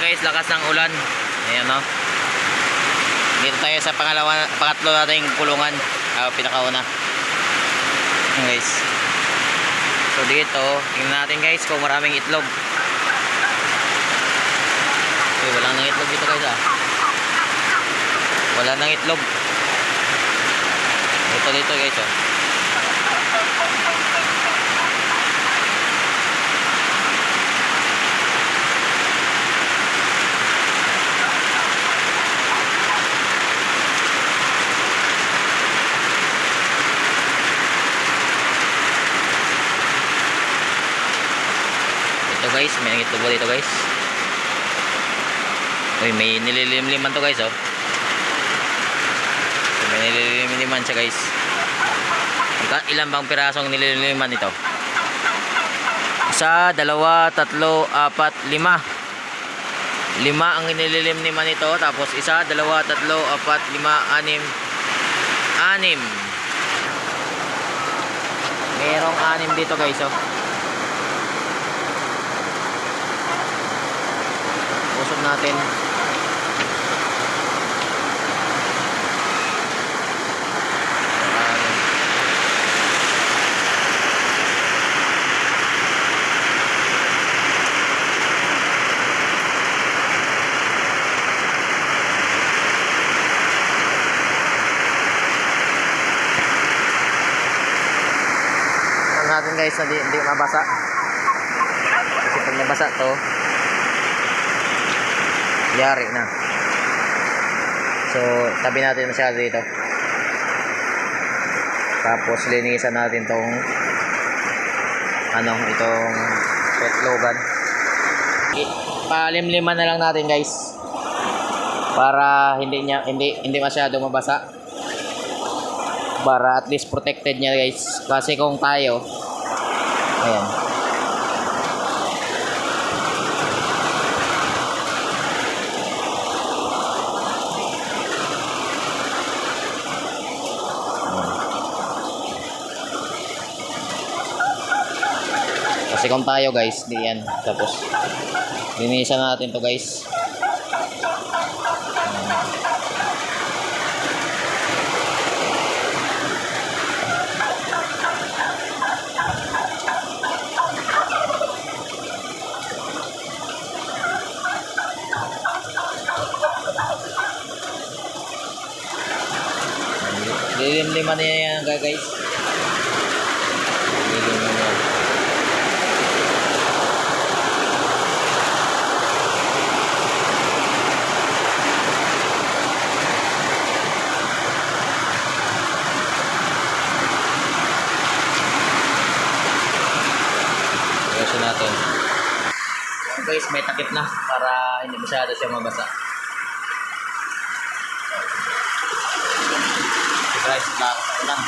guys, lakas ng ulan. Ayan no. Dito tayo sa pangatlo nating kulungan. Pinakauna. Ayan guys. So dito, tingnan natin guys kung maraming itlog. Walang nang itlog dito guys Wala nang itlog. Dito guys Ito guys, may itlog dito guys. Uy, may nililimliman to guys May nililimliman siya guys. Ilan bang pirasong nililimliman ito? 1, 2, 3, 4, 5. 5 ang nililimliman nito. Tapos 1, 2, 3, 4, 5, 6, 6. 6. Merong 6 dito guys Usog natin. Natin guys na hindi mabasa kasi pag nabasa to yari na. So tabi natin masyado dito, tapos linisan natin tong itong petlogan. Palimliman na lang natin guys para hindi masyado mabasa, para at least protected niya guys. Kasi kung tayo ayan kung tayo guys di yan. Tapos linisan natin to guys. Lilim-liman na yan guys. Lilim-liman yan. Gawin natin. Guys, may takip na para hindi masyado siya mabasa. Guys, lakas ng ulan.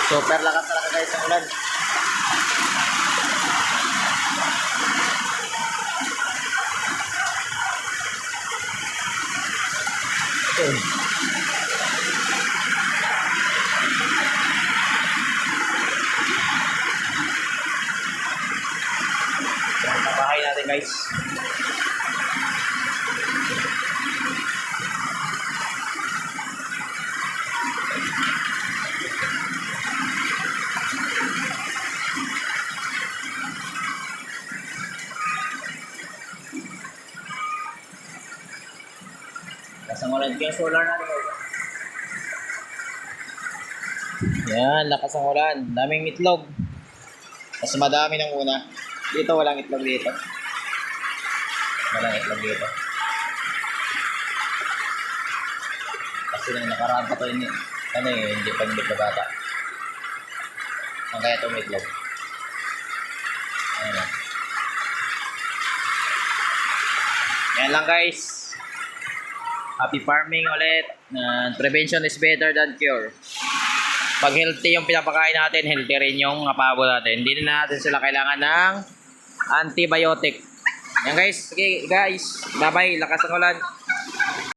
Super lakas talaga guys ang ulan. Sa bahay natin guys. Lakas ng ulan. Ito yung solar natin guys. Yan, lakas ng ulan. Daming itlog. Mas madami ng una. Dito walang itlog dito. Walang itlog dito. Kasi nang nakaraan pa to hindi pa bata. Ang kaya ito may itlog. Ayan. Yan lang guys. Happy farming ulit. Prevention is better than cure. Pag healthy yung pinapakain natin, healthy rin yung mga pabo natin. Hindi na natin sila kailangan ng antibiotic. Yan guys. Okay guys. Bye bye. Lakas ng ulan.